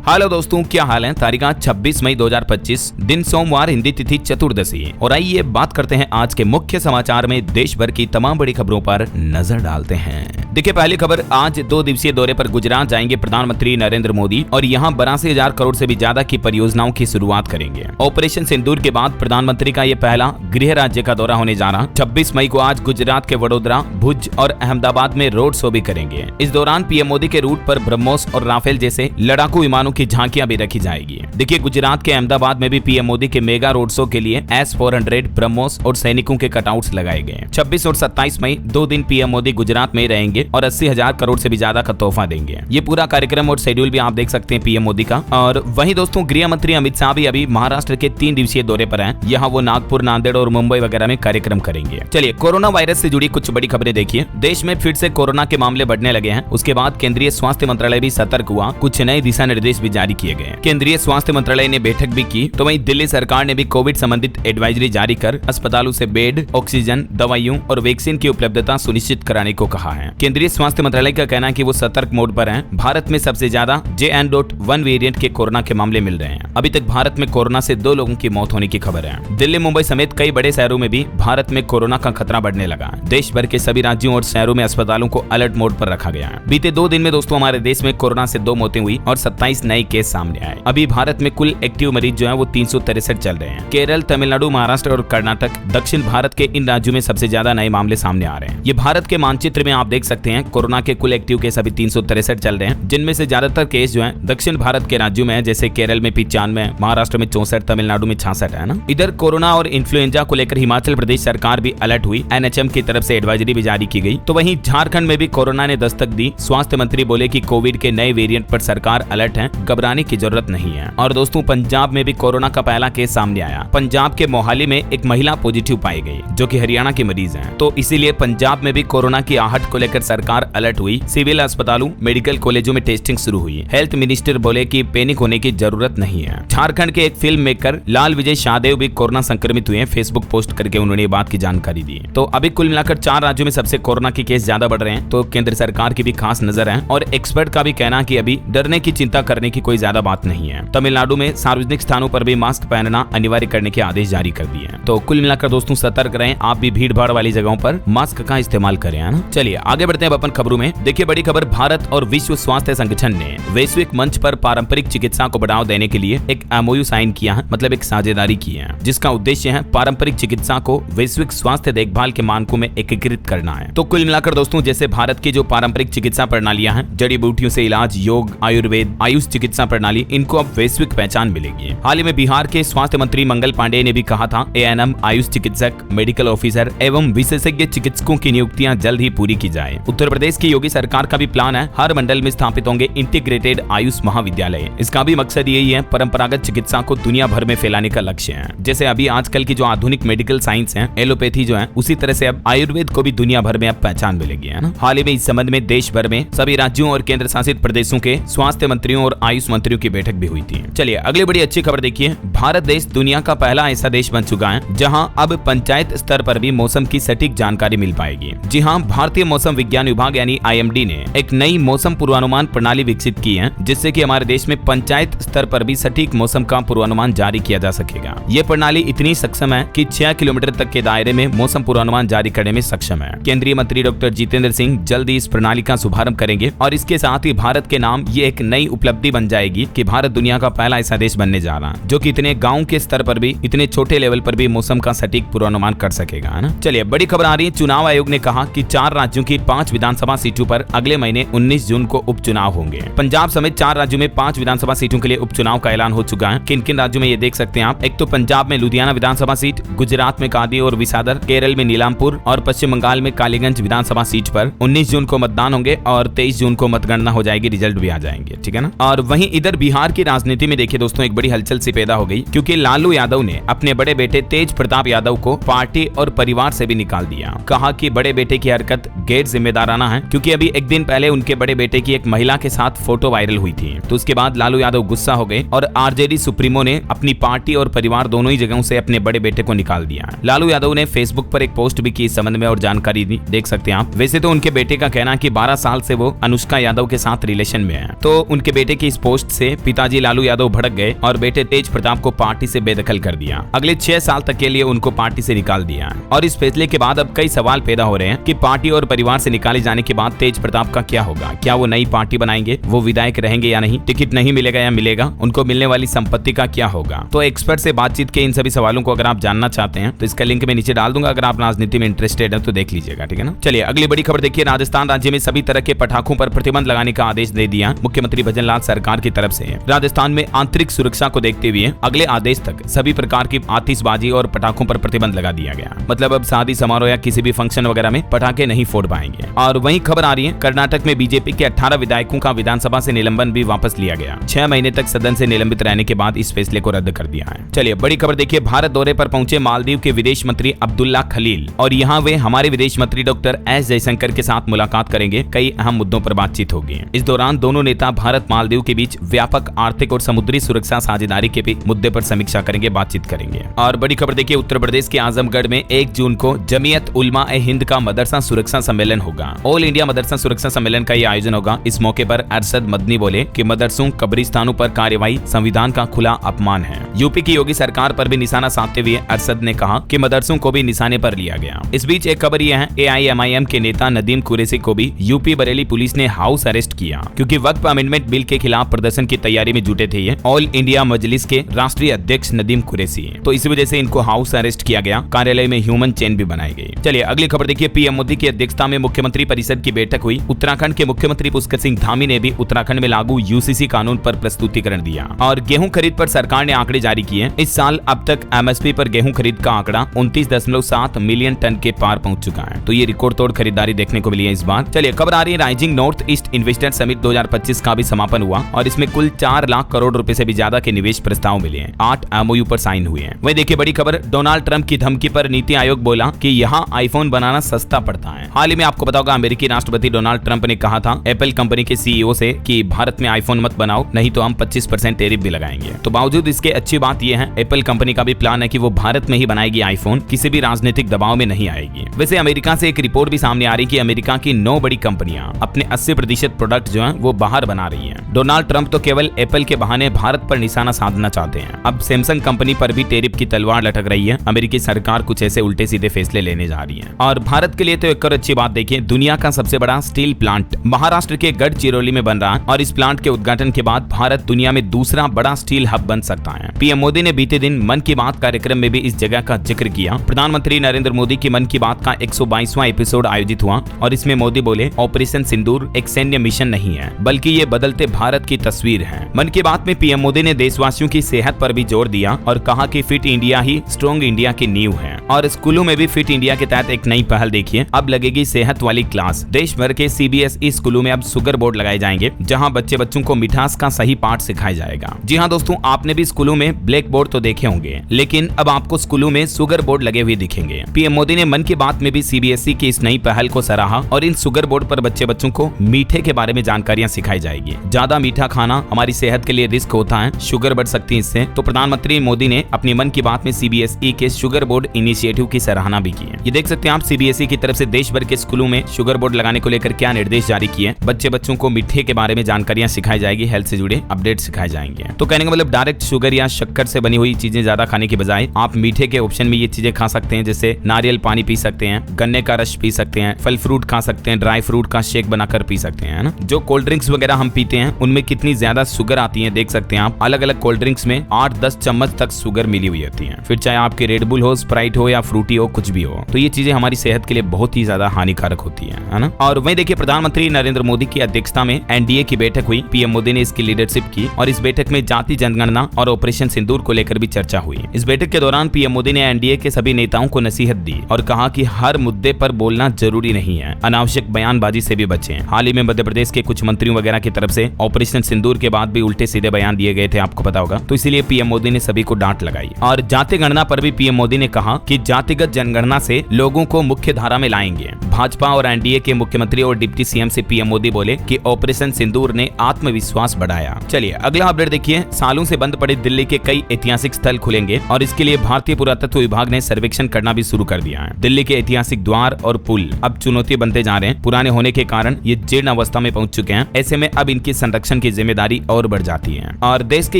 Hello दोस्तों, क्या हाल है। तारीख 26 मई 2025, दिन सोमवार, हिंदी तिथि चतुर्दशी। और आइए बात करते हैं आज के मुख्य समाचार में देश भर की तमाम बड़ी खबरों पर नजर डालते हैं। देखिए, पहली खबर, आज 2 दिवसीय दौरे पर गुजरात जाएंगे प्रधानमंत्री नरेंद्र मोदी और यहां 82,000 करोड़ से भी ज्यादा की परियोजनाओं की शुरुआत करेंगे। ऑपरेशन सिंदूर के बाद प्रधानमंत्री का ये पहला गृह राज्य का दौरा होने जा रहा। 26 मई को आज गुजरात के वडोदरा, भुज और अहमदाबाद में रोड शो भी करेंगे। इस दौरान पीएम मोदी के रूट पर ब्रह्मोस और राफेल जैसे लड़ाकू विमानों की झांकियां भी रखी जाएगी। देखिए, गुजरात के अहमदाबाद में भी पीएम मोदी के मेगा रोड शो के लिए S-400 ब्रह्मोस और सैनिकों के कटआउट्स लगाए गए। 26 और 27 मई 2 दिन पीएम मोदी गुजरात में रहेंगे और 80,000 करोड़ से भी ज्यादा का तोहफा देंगे। ये पूरा कार्यक्रम और शेड्यूल भी आप देख सकते हैं पीएम मोदी का। और वहीं दोस्तों, गृह मंत्री अमित शाह भी अभी महाराष्ट्र के 3 दिवसीय दौरे पर हैं। यहाँ वो नागपुर, नांदेड़ और मुंबई वगैरह में कार्यक्रम करेंगे। चलिए, कोरोना वायरस से जुड़ी कुछ बड़ी खबरें देखिए। देश में फिर से कोरोना के मामले बढ़ने लगे हैं। उसके बाद केंद्रीय स्वास्थ्य मंत्रालय भी सतर्क हुआ, कुछ नए दिशा निर्देश भी जारी किए गए। केंद्रीय स्वास्थ्य मंत्रालय ने बैठक भी की। तो वहीं दिल्ली सरकार ने भी कोविड संबंधित एडवाइजरी जारी कर अस्पतालों से बेड, ऑक्सीजन, दवाइयों और वैक्सीन की उपलब्धता सुनिश्चित कराने को कहा है। केंद्रीय स्वास्थ्य मंत्रालय का कहना है कि वो सतर्क मोड पर है। भारत में सबसे ज्यादा JN.1 वेरिएंट के कोरोना के मामले मिल रहे हैं। अभी तक भारत में कोरोना से 2 लोगों की मौत होने की खबर है। दिल्ली, मुंबई समेत कई बड़े शहरों में भी भारत में कोरोना का खतरा बढ़ने लगा है। देश भर के सभी राज्यों और शहरों में अस्पतालों को अलर्ट मोड पर रखा गया है। बीते 2 दिन में दोस्तों हमारे देश में कोरोना से 2 मौतें हुई और 27 नए केस सामने आए। अभी भारत में कुल एक्टिव मरीज जो है वो 363 चल रहे हैं। केरल, तमिलनाडु, महाराष्ट्र और कर्नाटक, दक्षिण भारत के इन राज्यों में सबसे ज्यादा नए मामले सामने आ रहे हैं। ये भारत के मानचित्र में आप देख सकते हैं। कोरोना के कुल एक्टिव केस अभी 363 चल रहे हैं, जिनमें से ज्यादातर केस जो है दक्षिण भारत के राज्यों में है, जैसे केरल में 95, महाराष्ट्र में 64, तमिलनाडु में 66 है ना। इधर कोरोना और इन्फ्लुएंजा को लेकर हिमाचल प्रदेश सरकार भी अलर्ट हुई। NHM की तरफ से एडवाइजरी भी जारी की गई। तो वहीं झारखंड में भी कोरोना ने दस्तक दी। स्वास्थ्य मंत्री बोले कि कोविड के नए वेरिएंट पर सरकार अलर्ट है, घबराने की जरूरत नहीं है। और दोस्तों, पंजाब में भी कोरोना का पहला केस सामने आया। पंजाब के मोहाली में एक महिला पॉजिटिव पाई गई, जो कि हरियाणा की मरीज है। तो इसीलिए पंजाब में भी कोरोना की आहट को लेकर सरकार अलर्ट हुई। सिविल अस्पतालों, मेडिकल कॉलेजों में टेस्टिंग शुरू हुई। हेल्थ मिनिस्टर बोले कि पैनिक होने की जरूरत नहीं है। झारखंड के एक फिल्म मेकर लाल विजय शाहदेव भी कोरोना संक्रमित हुए हैं। फेसबुक पोस्ट करके उन्होंने ये बात की जानकारी दी। तो अभी कुल मिलाकर 4 राज्यों में सबसे कोरोना के केस ज्यादा बढ़ रहे हैं। तो केंद्र सरकार की भी खास नजर है और एक्सपर्ट का भी कहना कि अभी डरने की, चिंता करने की कोई ज्यादा बात नहीं है। तमिलनाडु में सार्वजनिक स्थानों पर भी मास्क पहनना अनिवार्य करने के आदेश जारी कर दिए हैं। तो कुल मिलाकर दोस्तों सतर्क रहें, आप भी भीड़ भाड़ वाली जगहों पर मास्क का इस्तेमाल करें, है ना। चलिए आगे बढ़ते हैं अपन खबरों में। देखिए, बड़ी खबर, भारत और विश्व स्वास्थ्य संगठन ने वैश्विक मंच पर पारंपरिक चिकित्सा को बढ़ावा देने के लिए एक MOU साइन किया है, मतलब एक साझेदारी की है, जिसका उद्देश्य है पारंपरिक चिकित्सा को वैश्विक स्वास्थ्य देखभाल के मानकों में एकीकृत करना है। तो कुल मिलाकर दोस्तों, जैसे भारत की जो पारंपरिक चिकित्सा प्रणालियां हैं, जड़ी बूटियों से इलाज, योग, आयुर्वेद, आयुष चिकित्सा प्रणाली, इनको अब वैश्विक पहचान मिलेगी। हाल ही में बिहार के स्वास्थ्य मंत्री मंगल पांडेय ने भी कहा था, ANM, आयुष चिकित्सक, मेडिकल ऑफिसर एवं विशेषज्ञ चिकित्सकों की नियुक्तियां जल्द ही पूरी की जाए। उत्तर प्रदेश की योगी सरकार का भी प्लान है, हर मंडल में स्थापित होंगे इंटीग्रेटेड आयुष महाविद्यालय। इसका भी मकसद यही है, परंपरागत चिकित्सा को दुनिया भर में फैलाने का लक्ष्य है। जैसे अभी आजकल की जो आधुनिक मेडिकल साइंस है, एलोपैथी जो है, उसी तरह से अब आयुर्वेद को भी दुनिया भर में अब पहचान मिलेगी, है ना। हाल ही में इस संबंध में देश भर में सभी राज्यों और केंद्र शासित प्रदेशों के स्वास्थ्य मंत्रियों और आयुष मंत्रियों की बैठक भी हुई थी। चलिए अगली बड़ी अच्छी खबर देखिए, भारत देश दुनिया का पहला ऐसा देश बन चुका है जहां अब पंचायत स्तर पर भी मौसम की सटीक जानकारी मिल पाएगी। जी हां, भारतीय मौसम विज्ञान विभाग यानी IMD ने एक नई मौसम पूर्वानुमान प्रणाली विकसित की है, जिससे कि हमारे देश में पंचायत स्तर पर भी सटीक मौसम का पूर्वानुमान जारी किया जा सकेगा। ये प्रणाली इतनी सक्षम है कि 6 किलोमीटर तक के दायरे में मौसम पूर्वानुमान जारी करने में सक्षम है। केंद्रीय मंत्री डॉक्टर जितेंद्र सिंह जल्द ही इस प्रणाली का शुभारंभ करेंगे और इसके साथ ही भारत के नाम ये एक नई उपलब्धि बन जाएगी कि भारत दुनिया का पहला ऐसा देश बनने जा रहा है जो कि इतने गांव के स्तर पर भी, इतने छोटे लेवल पर भी मौसम का सटीक पूर्वानुमान कर सकेगा, है ना। चलिए बड़ी खबर आ रही है, चुनाव आयोग ने कहा कि 4 राज्यों की 5 विधानसभा सीटों पर अगले महीने 19 जून को उपचुनाव होंगे। पंजाब समेत 4 राज्यों में 5 विधानसभा सीटों के लिए उपचुनाव का ऐलान हो चुका है। किन किन राज्यों में ये देख सकते हैं आप। एक तो पंजाब में लुधियाना विधानसभा सीट, गुजरात में कादी और विसादर, केरल में नीलामपुर और पश्चिम बंगाल में कालीगंज विधानसभा सीट पर 19 जून को मतदान होंगे और 23 जून को मतगणना हो जाएगी, रिजल्ट भी आ जाएंगे, ठीक है ना। और वहीं इधर बिहार की राजनीति में देखिए दोस्तों, एक बड़ी हलचल सी पैदा हो गई, क्योंकि लालू यादव ने अपने बड़े बेटे तेज प्रताप यादव को पार्टी और परिवार से भी निकाल दिया। कहा कि बड़े बेटे की हरकत गैर जिम्मेदाराना है, क्योंकि अभी एक दिन पहले उनके बड़े बेटे की एक महिला के साथ फोटो वायरल हुई थी। तो उसके बाद लालू यादव गुस्सा हो गए और RJD सुप्रीमो ने अपनी पार्टी और परिवार दोनों ही जगहों से अपने बड़े बेटे को निकाल दिया। लालू यादव ने फेसबुक पर एक पोस्ट भी की इस संबंध में और जानकारी दी, देख सकते हैं आप। वैसे तो उनके बेटे का कहना कि 12 साल से वो अनुष्का यादव के साथ रिलेशन में है, तो उनके बेटे की इस पोस्ट से पिताजी लालू यादव भड़क गए और बेटे तेज प्रताप को पार्टी से बेदखल कर दिया। अगले 6 साल तक के लिए उनको पार्टी से निकाल दिया और इस फैसले के बाद अब कई सवाल पैदा हो रहे हैं कि पार्टी और परिवार से निकाले जाने के बाद तेज प्रताप का क्या होगा। क्या वो नई पार्टी बनाएंगे, वो विधायक रहेंगे या नहीं, टिकट नहीं मिलेगा या मिलेगा, उनको मिलने वाली संपत्ति का क्या होगा। तो एक्सपर्ट से बातचीत के इन सभी सवालों को अगर आप जानना चाहते हैं तो इसका लिंक मैं नीचे डाल दूंगा। अगर आप राजनीति में इंटरेस्टेड है तो देख लीजिएगा, ठीक है ना। चलिए अगली बड़ी खबर देखिए। राजस्थान राज्य में सभी तरह के पटाखों पर प्रतिबंध लगाने का आदेश दे दिया मुख्यमंत्री भजनलाल सरकार की तरफ से। राजस्थान में आंतरिक सुरक्षा को देखते हुए अगले आदेश तक सभी प्रकार की आतिशबाजी और पटाखों पर प्रतिबंध लगा दिया गया। मतलब अब शादी समारोह या किसी भी फंक्शन वगैरह में पटाखे नहीं फोड़ पाएंगे। और वहीं खबर आ रही है कर्नाटक में बीजेपी के 18 विधायकों का विधानसभा से निलंबन भी वापस लिया गया। 6 महीने तक सदन से निलंबित रहने के बाद इस फैसले को रद्द कर दिया है। चलिए बड़ी खबर देखिए। भारत दौरे पर पहुंचे मालदीव के विदेश मंत्री अब्दुल्ला खलील और यहाँ वे हमारे विदेश मंत्री डॉक्टर एस जयशंकर के साथ मुलाकात करेंगे। कई अहम मुद्दों पर बातचीत होगी। इस दौरान दोनों नेता भारत मालदीव के बीच व्यापक आर्थिक और समुद्री सुरक्षा साझेदारी के भी मुद्दे पर समीक्षा करेंगे, बातचीत करेंगे। और बड़ी खबर देखिए। उत्तर प्रदेश के आजमगढ़ में 1 जून को जमीयत उलमा ए हिंद का मदरसा सुरक्षा सम्मेलन होगा। ऑल इंडिया मदरसा सुरक्षा सम्मेलन का यह आयोजन होगा। इस मौके पर अरशद मदनी बोले कि मदरसों कब्रिस्तानों पर कार्यवाही संविधान का खुला अपमान है। यूपी की योगी सरकार पर भी निशाना साधते हुए अरशद ने कहा कि मदरसों को भी निशाने पर लिया गया। इस बीच एक खबर यह है AIMIM के नेता नदीम कुरैशी को भी यूपी बरेली पुलिस ने हाउस अरेस्ट किया क्योंकि वक्फ अमेंडमेंट बिल के खिलाफ प्रदर्शन की तैयारी में जुटे थे ये ऑल इंडिया मजलिस के राष्ट्रीय अध्यक्ष नदीम कुरैशी। तो इसी वजह से इनको हाउस अरेस्ट किया गया। कार्यालय में ह्यूमन चेन भी बनाई गई। चलिए अगली खबर देखिए। PM मोदी की अध्यक्षता में मुख्यमंत्री परिषद की बैठक हुई। उत्तराखंड के मुख्यमंत्री पुष्कर सिंह धामी ने भी उत्तराखंड में लागू UCC कानून पर प्रस्तुतिकरण दिया। और गेहूं खरीद पर सरकार ने आंकड़े जारी किए। इस साल अब तक MSP पर गेहूं खरीद का आंकड़ा 29.7 मिलियन टन के पार पहुंच चुका है। तो ये रिकॉर्ड तोड़ खरीदारी देखने को मिली है इस बार। चलिए खबर आ रही है rising north east investor summit 2025 का भी समापन हुआ और इसमें कुल 4 लाख करोड़ रुपए से भी ज्यादा के निवेश प्रस्ताव मिले हैं। 8 MOU पर साइन हुए हैं। वही देखिए बड़ी खबर। डोनाल्ड ट्रंप की धमकी पर नीति आयोग बोला कि यहाँ आईफोन बनाना सस्ता पड़ता है। हाल ही में आपको पता होगा अमेरिकी राष्ट्रपति डोनाल्ड ट्रंप ने कहा था एप्पल कंपनी के CEO से कि भारत में आईफोन मत बनाओ, नहीं तो हम 25% टैरिफ भी लगाएंगे। तो बावजूद इसके अच्छी बात यह है एप्पल कंपनी का भी प्लान है कि वो भारत में ही बनाएगी आईफोन, किसी भी राजनीतिक दबाव में नहीं आएगी। वैसे अमेरिका से एक रिपोर्ट भी सामने आ रही कि अमेरिका की 9 बड़ी कंपनियां अपने 80% प्रोडक्ट जो है वो बाहर बना रही है। डोनाल्ड ट्रंप तो केवल एप्पल के बहाने भारत पर निशाना साधना चाहते हैं। अब सैमसंग कंपनी पर भी टैरिफ की तलवार लटक रही है। अमेरिकी सरकार कुछ ऐसे उल्टे सीधे फैसले लेने जा रही है। और भारत के लिए तो एक और अच्छी बात देखिए। दुनिया का सबसे बड़ा स्टील प्लांट महाराष्ट्र के गढ़चिरौली में बन रहा है और इस प्लांट के उद्घाटन के बाद भारत दुनिया में दूसरा बड़ा स्टील हब बन सकता है। PM मोदी ने बीते दिन मन की बात कार्यक्रम में भी इस जगह का जिक्र किया। प्रधानमंत्री नरेंद्र मोदी की मन की बात का 122वां एपिसोड आयोजित हुआ और इसमें मोदी बोले ऑपरेशन सिंदूर एक सैन्य मिशन नहीं है बल्कि ये बदलते भारत की तस्वीर है। मन की बात में PM मोदी ने देशवासियों की सेहत पर भी जोर दिया और कहा कि फिट इंडिया ही स्ट्रॉन्ग इंडिया की नींव है। और स्कूलों में भी फिट इंडिया के तहत एक नई पहल देखिए। अब लगेगी सेहत वाली क्लास। देश भर के CBSE स्कूलों में अब शुगर बोर्ड लगाए जाएंगे जहां बच्चों को मिठास का सही पाठ सिखाया जाएगा। जी हाँ दोस्तों, आपने भी स्कूलों में ब्लैक बोर्ड तो देखे होंगे लेकिन अब आपको स्कूलों में शुगर बोर्ड लगे हुए दिखेंगे। PM मोदी ने मन की बात में भी CBSE की इस नई पहल को सराहा और इन शुगर बोर्ड पर बच्चों को मीठे के बारे में जानकारियां सिखाई जाएगी। ज्यादा मीठा खाना हमारी सेहत के लिए रिस्क होता है, शुगर बढ़ सकती है इससे। तो प्रधानमंत्री मोदी ने अपनी मन की बात में CBSE के शुगर बोर्ड इनिशिएटिव की सराहना भी की है। ये देख सकते हैं आप CBSE की तरफ से देश भर के स्कूलों में शुगर बोर्ड लगाने को लेकर क्या निर्देश जारी किए। बच्चों को मीठे के बारे में जानकारियां सिखाई जाएगी, हेल्थ से जुड़े अपडेट सिखाए जाएंगे। तो कहने का मतलब डायरेक्ट शुगर या शक्कर से बनी हुई चीजें ज्यादा खाने की बजाय आप मीठे के ऑप्शन में ये चीजें खा सकते हैं। जैसे नारियल पानी पी सकते हैं, गन्ने का रस पी सकते हैं, फल फ्रूट खा सकते हैं, ड्राई फ्रूट का शेक बनाकर पी सकते हैं, है ना। जो कोल्ड ड्रिंक्स वगैरह हम पीते हैं उनमें कितनी ज्यादा शुगर आती है देख सकते हैं आप। अलग अलग कोल्ड ड्रिंक्स में 8-10 चम्मच तक शुगर मिली हुई होती है। फिर चाहे आपकी रेडबुल हो, स्प्राइट हो या फ्रूटी हो, कुछ भी हो। तो ये चीजें हमारी सेहत के लिए बहुत ही ज्यादा हानिकारक होती है ना। और वहीं देखिए प्रधानमंत्री नरेंद्र मोदी की अध्यक्षता में NDA की बैठक हुई। PM मोदी ने इसकी लीडरशिप की और इस बैठक में जाति जनगणना और ऑपरेशन सिंदूर को लेकर भी चर्चा हुई। इस बैठक के दौरान PM मोदी ने NDA के सभी नेताओं को नसीहत दी और कहा कि हर मुद्दे पर बोलना जरूरी नहीं है, अनावश्यक बयानबाजी से भी बचें। हाल ही में मध्य प्रदेश के कुछ मंत्रियों वगैरह की तरफ से ऑपरेशन सिंदूर के बाद भी उल्टे सीधे बयान दिए गए थे, आपको पता होगा। तो इसीलिए PM मोदी ने सभी को डांट लगाई। और जाति गणना पर भी PM मोदी ने कहा कि कि जातिगत जनगणना से लोगों को मुख्य धारा में लाएंगे। भाजपा और एनडीए के मुख्यमंत्री और डिप्टी सीएम से पीएम मोदी बोले कि ऑपरेशन सिंदूर ने आत्मविश्वास बढ़ाया। चलिए अगला अपडेट देखिए। सालों से बंद पड़े दिल्ली के कई ऐतिहासिक स्थल खुलेंगे और इसके लिए भारतीय पुरातत्व विभाग ने सर्वेक्षण करना भी शुरू कर दिया है। दिल्ली के ऐतिहासिक द्वार और पुल अब चुनौती बनते जा रहे हैं। पुराने होने के कारण ये जीर्ण अवस्था में पहुंच चुके हैं। ऐसे में अब इनके संरक्षण की जिम्मेदारी और बढ़ जाती है। और देश के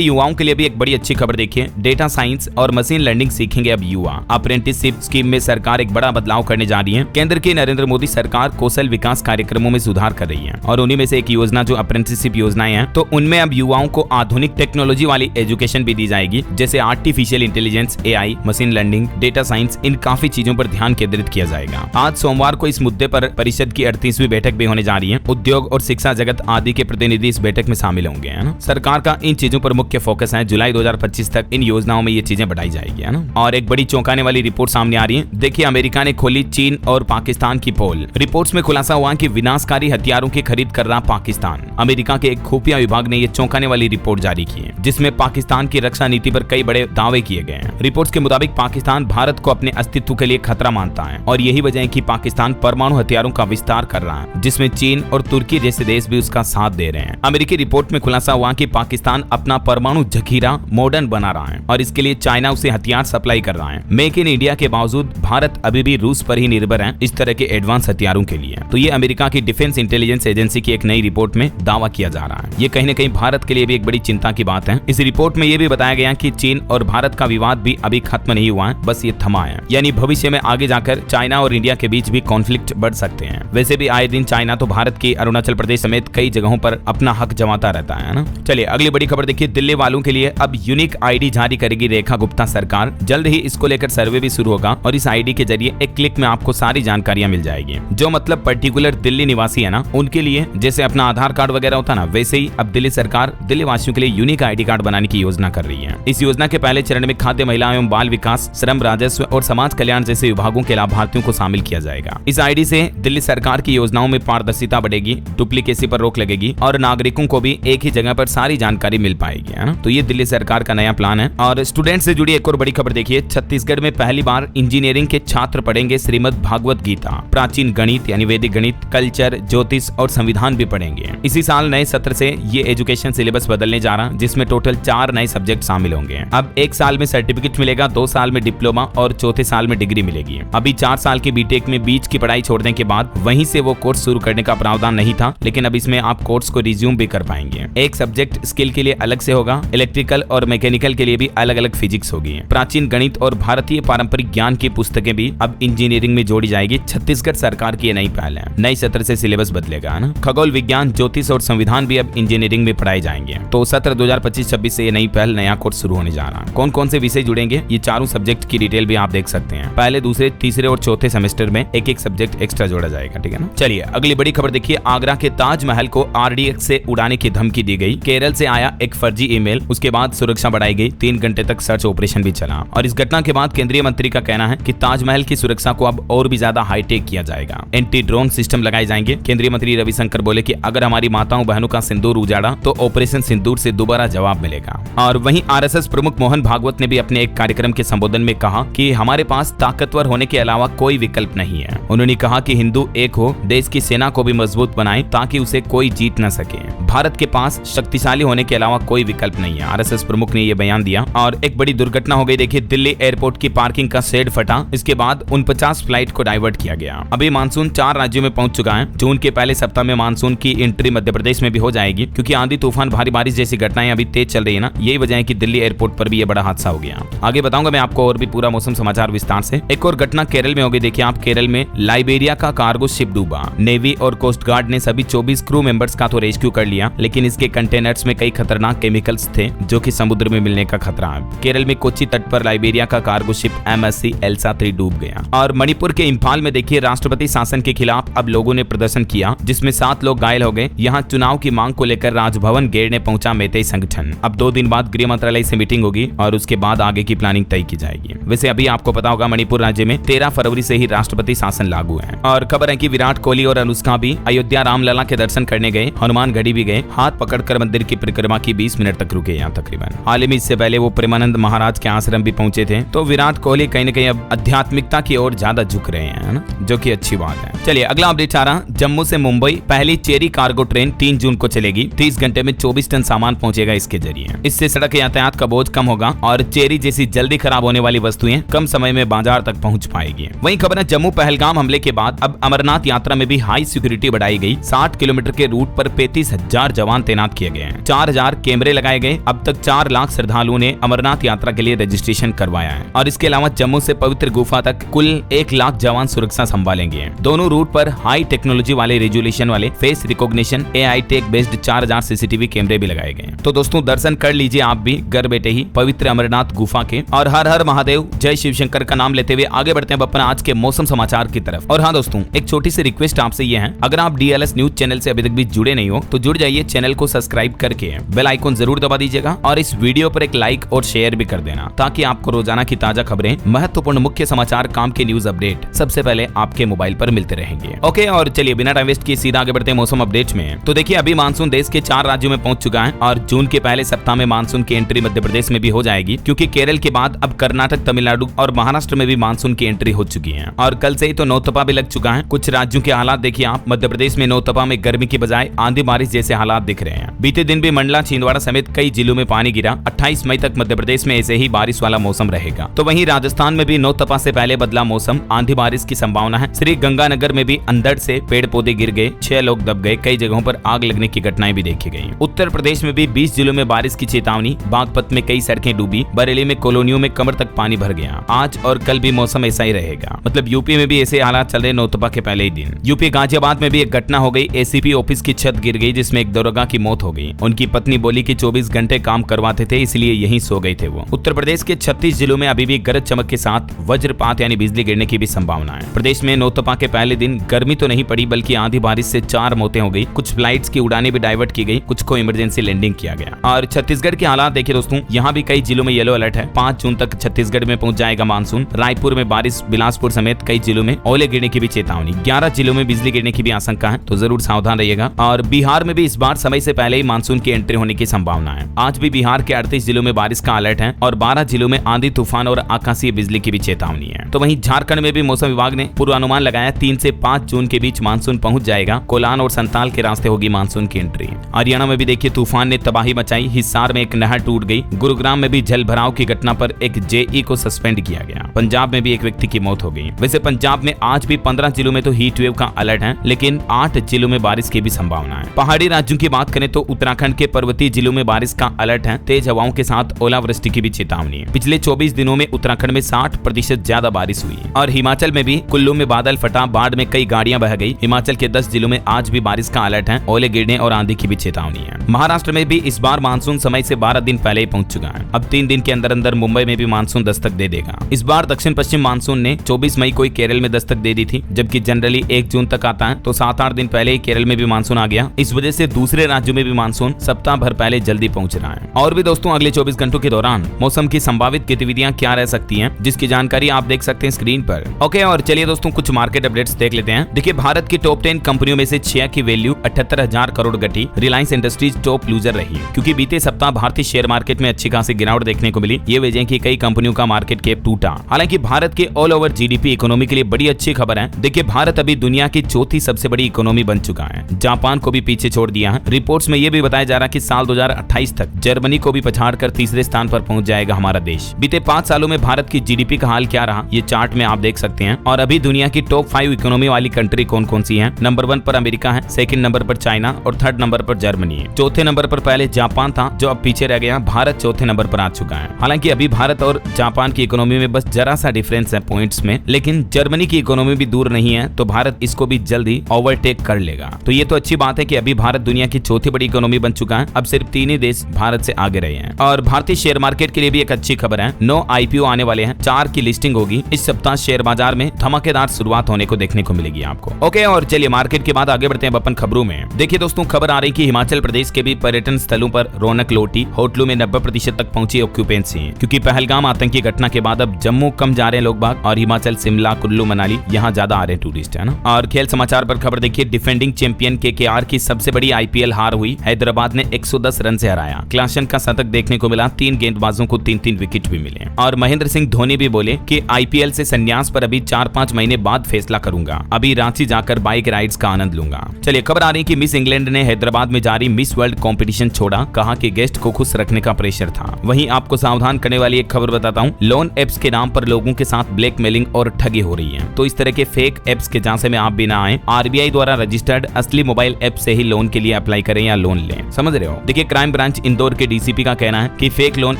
युवाओं के लिए भी एक बड़ी अच्छी खबर देखिए। डेटा साइंस और मशीन लर्निंग सीखेंगे अब युवा। अप्रेंटिसशिप स्कीम में सरकार एक बड़ा बदलाव करने जा रही है। केंद्र की नरेंद्र मोदी सरकार कौशल विकास कार्यक्रमों में सुधार कर रही है और उन्हीं में से एक योजना जो अप्रेंटिसशिप योजनाएं हैं, तो उनमें अब युवाओं को आधुनिक टेक्नोलॉजी वाली एजुकेशन भी दी जाएगी, जैसे artificial intelligence, AI, machine learning, data science. इन काफी चीजों पर ध्यान केंद्रित किया जाएगा। आज सोमवार को इस मुद्दे पर परिषद की 38वीं बैठक भी होने जा रही है। उद्योग और शिक्षा जगत आदि के प्रतिनिधि इस बैठक में शामिल होंगे, है ना। सरकार का इन चीजों पर मुख्य फोकस है। जुलाई 2025 तक इन योजनाओं में ये चीजें बढ़ाई जाएगी, है ना। और एक बड़ी चौंकाने वाली रिपोर्ट सामने आ रही है। देखिए अमेरिका ने खोली चीन और पाकिस्तान की पोल। रिपोर्ट्स में खुलासा हुआ कि विनाशकारी हथियारों की खरीद कर रहा पाकिस्तान। अमेरिका के एक खुफिया विभाग ने यह चौंकाने वाली रिपोर्ट जारी की है, जिसमें पाकिस्तान की रक्षा नीति पर कई बड़े दावे किए गए हैं। रिपोर्ट्स के मुताबिक पाकिस्तान भारत को अपने अस्तित्व के लिए खतरा मानता है और यही वजह है कि पाकिस्तान परमाणु हथियारों का विस्तार कर रहा है, जिसमें चीन और तुर्की जैसे देश भी उसका साथ दे रहे हैं। अमेरिकी रिपोर्ट में खुलासा हुआ कि पाकिस्तान अपना परमाणु जखीरा मॉडर्न बना रहा है और इसके लिए चाइना उसे हथियार सप्लाई कर रहा है। मेक इन इंडिया के बावजूद भारत अभी भी रूस पर ही निर्भर है इस तरह के एडवांस हथियारों के लिए। तो ये अमेरिका की डिफेंस इंटेलिजेंस एजेंसी की एक नई रिपोर्ट में दावा किया जा रहा है। ये कहीं न कहीं भारत के लिए भी एक बड़ी चिंता की बात है। इस रिपोर्ट में ये भी बताया गया कि चीन और भारत का विवाद भी अभी खत्म नहीं हुआ है, बस ये थमा है। यानी भविष्य में आगे जाकर चाइना और इंडिया के बीच भी कॉन्फ्लिक्ट बढ़ सकते हैं। वैसे भी आए दिन चाइना तो भारत की अरुणाचल प्रदेश समेत कई जगहों पर अपना हक जमाता रहता है ना। चलिए अगली बड़ी खबर देखिए। दिल्ली वालों के लिए अब यूनिक आईडी जारी करेगी रेखा गुप्ता सरकार। जल्द ही इसको लेकर सर्वे भी शुरू होगा और इस आईडी के जरिए एक क्लिक में आपको सारी जानकारियां मिल जाएगी। जो मतलब पर्टिकुलर दिल्ली निवासी है ना, उनके लिए जैसे अपना आधार कार्ड वगैरह होता ना, वैसे ही अब दिल्ली सरकार दिल्ली वासियों के लिए यूनिक आईडी कार्ड बनाने की योजना कर रही है। इस योजना के पहले चरण में खाद्य, महिला एवं बाल विकास, श्रम, राजस्व और समाज कल्याण जैसे विभागों के लाभार्थियों को शामिल किया जाएगा। इस आईडी से दिल्ली सरकार की योजनाओं में पारदर्शिता बढ़ेगी, डुप्लीकेसी पर रोक लगेगी और नागरिकों को भी एक ही जगह पर सारी जानकारी मिल पाएगी, है ना। तो ये दिल्ली सरकार का नया प्लान है। और स्टूडेंट से जुड़ी एक और बड़ी खबर देखिए। छत्तीसगढ़ में पहली बार इंजीनियरिंग के छात्र पढ़ेंगे श्रीमद् भागवत गीता, प्राचीन गणित यानी वैदिक गणित, कल्चर, ज्योतिष और संविधान भी पढ़ेंगे। इसी साल नए सत्र से ये एजुकेशन सिलेबस बदलने जा रहा, जिसमें टोटल 4 नए सब्जेक्ट शामिल होंगे। अब 1 साल में सर्टिफिकेट मिलेगा, 2 साल में डिप्लोमा और चौथे साल में डिग्री मिलेगी। अभी 4 साल की बीटेक में बीच की पढ़ाई छोड़ने के बाद वहीं से वो कोर्स शुरू करने का प्रावधान नहीं था, लेकिन अब इसमें आप कोर्स को रिज्यूम भी कर पाएंगे। एक सब्जेक्ट स्किल के लिए अलग से होगा, इलेक्ट्रिकल और मैकेनिकल के लिए भी अलग अलग फिजिक्स होगी। प्राचीन गणित और भारतीय पारंपरिक ज्ञान की पुस्तकें भी अब इंजीनियरिंग में जोड़ी जाएगी। छत्तीसगढ़ सरकार की ये नई पहल है। नई सत्र से सिलेबस बदलेगा ना। खगोल विज्ञान, ज्योतिष और संविधान भी अब इंजीनियरिंग में पढ़ाए जाएंगे। तो सत्र 2025-26 से ये नई पहल, नया कोर्स शुरू होने जा रहा है। कौन कौन से विषय जुड़ेंगे, ये चारों सब्जेक्ट की डिटेल भी आप देख सकते हैं। पहले, दूसरे, तीसरे और चौथे सेमेस्टर में एक एक सब्जेक्ट एक्स्ट्रा जोड़ा जाएगा, ठीक है ना। चलिए अगली बड़ी खबर देखिए। आगरा के ताजमहल को आरडीएक्स से उड़ाने की धमकी दी गई। केरल से आया एक फर्जी ईमेल, उसके बाद सुरक्षा बढ़ाई गई। 3 घंटे तक सर्च ऑपरेशन भी चला और इस घटना के बाद केंद्रीय मंत्री का कहना है कि ताजमहल की सुरक्षा को अब और भी ज्यादा हाईटेक किया जाएगा। एंटी ड्रोन सिस्टम लगाए जाएंगे। केंद्रीय मंत्री रविशंकर बोले कि अगर हमारी माताओं बहनों का सिंदूर उजाड़ा तो ऑपरेशन सिंदूर से दोबारा जवाब मिलेगा। और वहीं आरएसएस प्रमुख मोहन भागवत ने भी अपने एक कार्यक्रम के संबोधन में कहा कि हमारे पास ताकतवर होने के अलावा कोई विकल्प नहीं है। उन्होंने कहा कि हिंदू एक हो, देश की सेना को भी मजबूत बनाए ताकि उसे कोई जीत न सके। भारत के पास शक्तिशाली होने के अलावा कोई विकल्प नहीं है। आरएसएस प्रमुख ने यह बयान दिया। और एक बड़ी दुर्घटना हो गई। देखिए दिल्ली एयरपोर्ट की पार्किंग का शेड फटा, इसके बाद 49 फ्लाइट को डाइवर्ट किया गया। अभी मानसून 4 राज्यों में पहुंच चुका है। जून के पहले सप्ताह में मानसून की एंट्री मध्य प्रदेश में भी हो जाएगी, क्योंकि आंधी तूफान, भारी बारिश जैसी घटनाएं अभी तेज चल रही है ना। यही वजह है कि दिल्ली एयरपोर्ट पर भी ये बड़ा हादसा हो गया। आगे बताऊंगा मैं आपको और भी पूरा मौसम समाचार विस्तार से। एक और घटना केरल में हो गई। देखिए आप, केरल में लाइबेरिया का कार्गो शिप डूबा। नेवी और कोस्ट गार्ड ने सभी 24 क्रू मेंबर्स का तो रेस्क्यू कर लिया, लेकिन इसके कंटेनर्स में कई खतरनाक केमिकल्स थे जो कि समुद्र में मिलने का खतरा है। केरल में कोच्चि तट पर लाइबेरिया का कार्गो शिप MSC एल्सा 3 डूब गया। और मणिपुर के इंफाल में देखिए राष्ट्रपति शासन के खिलाफ अब लोगों ने प्रदर्शन किया, जिसमें 7 लोग घायल हो गए। यहाँ चुनाव की मांग को लेकर राजभवन घेरने पहुंचा मेतेई संगठन। अब 2 दिन बाद गृह मंत्रालय से मीटिंग होगी और उसके बाद आगे की प्लानिंग तय की जाएगी। वैसे अभी आपको पता होगा मणिपुर राज्य में 13 फरवरी से ही राष्ट्रपति शासन लागू है। और खबर है कि विराट कोहली और अनुष्का भी अयोध्या रामलला के दर्शन करने गए, हनुमान गढ़ी भी गए। हाथ पकड़कर मंदिर की परिक्रमा की 20 मिनट तक रुके यहाँ तकरीबन। हाल ही में इससे पहले वो प्रेमानंद महाराज के आश्रम भी पहुंचे थे। तो विराट कोहली इसलिए कहीं ना कहीं अब आध्यात्मिकता की ओर ज्यादा झुक रहे हैं, है ना, जो कि अच्छी बात है। चलिए अगला अपडेट आ रहा, जम्मू से मुंबई पहली चेरी कार्गो ट्रेन 3 जून को चलेगी। 30 घंटे में 24 टन सामान पहुंचेगा इसके जरिए। इससे सड़क यातायात का बोझ कम होगा और चेरी जैसी जल्दी खराब होने वाली वस्तुएं कम समय में बाजार तक पहुंच पाएगी। वहीं खबर है, जम्मू पहलगाम हमले के बाद अब अमरनाथ यात्रा में भी हाई सिक्योरिटी बढ़ाई गई। 60 किलोमीटर के रूट पर 35,000 जवान तैनात किए गए हैं। 4,000 कैमरे लगाए गए। अब तक 4 लाख श्रद्धालुओं ने अमरनाथ यात्रा के लिए रजिस्ट्रेशन करवाया है और इसके अलावा जम्मू से पवित्र गुफा तक कुल 1 लाख जवान सुरक्षा संभालेंगे। दोनों रूट पर हाई टेक्नोलॉजी वाले रेजोल्यूशन वाले face recognition AI tech based 4,000 CCTV कैमरे भी लगाए गए। तो दोस्तों दर्शन कर लीजिए आप भी घर बैठे ही पवित्र अमरनाथ गुफा के। और हर हर महादेव, जय शिव शंकर का नाम लेते हुए आगे बढ़ते हैं अपना आज के मौसम समाचार की तरफ। और हाँ दोस्तों, एक छोटी सी रिक्वेस्ट आपसे ये है, अगर आप DLS न्यूज चैनल से अभी तक भी जुड़े नहीं हो तो जुड़ जाइए, चैनल को सब्सक्राइब करके बेल आइकन जरूर दबा दीजिएगा और इस वीडियो पर एक लाइक और शेयर भी कर देना, ताकि आपको रोजाना की ताजा खबरें, महत्वपूर्ण मुख्य समाचार, काम के न्यूज अपडेट सबसे पहले आपके मोबाइल पर मिलते रहेंगे। ओके, और चलिए बिना टाइम वेस्ट किए सीधा आगे बढ़ते हैं मौसम अपडेट में। तो देखिए अभी मानसून देश के 4 राज्यों में पहुंच चुका है और जून के पहले सप्ताह में मानसून की एंट्री मध्य प्रदेश में भी हो जाएगी, क्योंकि केरल के बाद अब कर्नाटक, तमिलनाडु और महाराष्ट्र में भी मानसून की एंट्री हो चुकी है। और कल से ही तो नौतपा भी लग चुका है। कुछ राज्यों के हालात देखिए आप, मध्य प्रदेश में नौतपा में गर्मी की बजाय आंधी बारिश जैसे हालात दिख रहे हैं। बीते दिन भी मंडला, छिंदवाड़ा समेत कई जिलों में पानी गिरा। 28 मई तक मध्य प्रदेश में ऐसे ही बारिश वाला मौसम रहेगा। तो वहीं राजस्थान में भी नौतपा से पहले बदला मौसम, आंधी बारिश की संभावना है। श्री गंगानगर में भी अंधड़ से पेड़ पौधे गिर गए, 6 लोग दब गए, कई जगहों पर आग लगने की घटनाएं भी देखी गई। उत्तर प्रदेश में भी 20 जिलों में बारिश की चेतावनी। बागपत में कई सड़कें डूबी, बरेली में कॉलोनियों में कमर तक पानी भर गया। आज और कल भी मौसम ऐसा ही रहेगा। मतलब यूपी में भी ऐसे हालात चल रहे नौतपा के पहले ही दिन। यूपी गाजियाबाद में भी एक घटना हो गई। ACP ऑफिस की छत गिर गई, जिसमें एक दरोगा की मौत हो गई। उनकी पत्नी बोली कि 24 घंटे काम करवाते थे, इसलिए यहीं सो गए थे वो। उत्तर प्रदेश के 36 जिलों में अभी भी गरज चमक के साथ वज्रपात यानी बिजली गिरने की भी संभावना है। प्रदेश में नौतपा के पहले दिन गर्मी तो नहीं पड़ी, बल्कि आंधी बारिश से 4 मौतें हो गई। कुछ फ्लाइट्स की उड़ानें भी डाइवर्ट की गई, कुछ को इमरजेंसी लैंडिंग किया गया। और छत्तीसगढ़ के हालात देखिए दोस्तों, यहाँ भी कई जिलों में येलो अलर्ट है। 5 जून तक छत्तीसगढ़ में पहुंच जाएगा मानसून। रायपुर में बारिश, बिलासपुर समेत कई जिलों में ओले गिरने की भी चेतावनी। 11 जिलों में बिजली गिरने की भी आशंका है, तो जरूर सावधान रहिएगा। और बिहार में भी इस बार समय से पहले ही मानसून की एंट्री होने की संभावना है। आज भी बिहार के 38 जिलों में बारिश का अलर्ट है और 12 जिलों में आंधी, तूफान और आकाशीय बिजली की भी चेतावनी है। तो वहीं झारखंड में भी मौसम विभाग ने पूर्वानुमान लगाया, 3 से 5 जून के बीच मानसून पहुंच जाएगा। कोलान और संताल के रास्ते होगी मानसून की एंट्री। हरियाणा में भी देखिए तूफान ने तबाही मचाई। हिसार में एक नहर टूट गई। गुरुग्राम में भी जल भराव की घटना पर एक JE को सस्पेंड किया गया। पंजाब में भी एक व्यक्ति की मौत हो गई। वैसे पंजाब में आज भी 15 जिलों में तो हीट वेव का अलर्ट है, लेकिन 8 जिलों में बारिश की भी संभावना है। पहाड़ी राज्यों की बात करें तो उत्तराखंड के पर्वतीय जिलों में बारिश का अलर्ट है। तेज हवाओं के साथ ओलावृष्टि की भी चेतावनी है। पिछले 24 दिनों में उत्तराखंड में 60% ज्यादा बारिश हुई। और हिमाचल में भी कुल्लू में बादल फटा, बाढ़ में कई गाड़ियां बह गई। हिमाचल के 10 जिलों में आज भी बारिश का अलर्ट है। ओले गिरने और आंधी की भी चेतावनी है। महाराष्ट्र में भी इस बार मानसून समय से 12 दिन पहले ही पहुंच चुका है। अब 3 दिन के अंदर अंदर मुंबई में भी मानसून दस्तक दे देगा। इस बार दक्षिण पश्चिम मानसून ने 24 मई को ही केरल में दस्तक दे दी थी, जबकि जनरली 1 जून तक आता है। तो 7-8 दिन पहले ही केरल में भी मानसून आ गया। इस वजह से दूसरे राज्यों में भी मानसून सप्ताह भर पहले जल्दी पहुंच रहा है। और भी दोस्तों अगले 24 घंटों के दौरान मौसम की संभावित गतिविधियां क्या रह सकती हैं, जिसकी जानकारी आप देख सकते हैं स्क्रीन पर। ओके, और चलिए दोस्तों कुछ मार्केट अपडेट्स देख लेते हैं। देखिए भारत की टॉप 10 कंपनियों में से 6 की वैल्यू 78,000 करोड़ घटी। रिलायंस इंडस्ट्रीज टॉप लूजर रही, क्योंकि बीते सप्ताह भारतीय शेयर मार्केट में अच्छी खासी गिरावट देखने को मिली। ये वजह की कई कंपनियों का मार्केट कैप टूटा। हालांकि भारत के ऑल ओवर GDP इकोनॉमी के लिए बड़ी अच्छी खबर है। देखिए भारत अभी दुनिया की 4थी सबसे बड़ी इकोनॉमी बन चुका है। जापान को भी पीछे छोड़ दिया है। रिपोर्ट्स में यह भी बताया जा रहा है कि साल 2028 तक जर्मनी को भी पछाड़कर तीसरे स्थान पर पहुंच जाएगा हमारा देश। बीते 5 सालों में भारत की GDP का हाल क्या रहा, ये चार्ट में आप देख सकते हैं। और अभी दुनिया की टॉप 5 इकोनॉमी वाली कंट्री कौन कौन सी है? नंबर 1 पर अमेरिका है, सेकंड नंबर पर चाइना और थर्ड नंबर पर जर्मनी है। चौथे नंबर पर पहले जापान था, जो अब पीछे रह गया। भारत चौथे नंबर पर आ चुका है। हालांकि अभी भारत और जापान की इकोनॉमी में बस जरा सा डिफरेंस है पॉइंट्स में, लेकिन जर्मनी की इकोनॉमी भी दूर नहीं है, तो भारत इसको भी जल्दी ओवरटेक कर लेगा। तो ये तो अच्छी बात है कि अभी भारत दुनिया की चौथी बड़ी इकोनॉमी बन चुका है। अब सिर्फ 3 ही देश भारत से आगे रहे हैं। और भारतीय शेयर मार्केट के लिए भी एक अच्छी खबर है। 9 IPO आने वाले हैं, 4 की लिस्टिंग होगी। इस सप्ताह शेयर बाजार में धमाकेदार शुरुआत होने को देखने को मिलेगी आपको। ओके, और चलिए मार्केट के बाद आगे बढ़ते हैं अपन खबरों में। देखिए दोस्तों खबर आ रही कि हिमाचल प्रदेश के भी पर्यटन स्थलों पर रौनक लौटी। होटलों में 90% तक पहुंची ऑक्यूपेंसी, क्योंकि पहलगाम आतंकी घटना के बाद अब जम्मू कम जा रहे हैं लोग बाग, और हिमाचल, शिमला, कुल्लू, मनाली यहाँ ज्यादा आ रहे हैं टूरिस्ट, है ना। और खेल समाचार पर खबर देखिए, डिफेंडिंग चैंपियन KKR की सबसे बड़ी IPL हार हुई। हैदराबाद ने 110 रन से हराया। क्लासन का शतक देखने को मिला। 3 गेंदबाजों को 3-3 विकेट भी मिले। और महेंद्र सिंह धोनी भी बोले कि आईपीएल से संन्यास पर अभी 4-5 महीने बाद फैसला करूंगा, अभी रांची जाकर बाइक राइड्स का आनंद लूंगा। चलिए खबर आ रही है कि मिस इंग्लैंड ने हैदराबाद में जारी मिस वर्ल्ड कंपटीशन छोड़ा, कहा कि गेस्ट को खुश रखने का प्रेशर था। वहीं आपको सावधान करने वाली एक खबर बताता हूं, लोन एप्स के नाम पर लोगों के साथ ब्लैकमेलिंग और ठगी हो रही है, तो इस तरह के फेक एप्स के झांसे में आप भी ना आए। आरबीआई द्वारा रजिस्टर्ड असली मोबाइल ऐप से ही लोन के लिए अप्लाई करें या लोन लें, समझ रहे हो। देखिए क्राइम ब्रांच इंदौर के डीसीपी का कहना है कि फेक लोन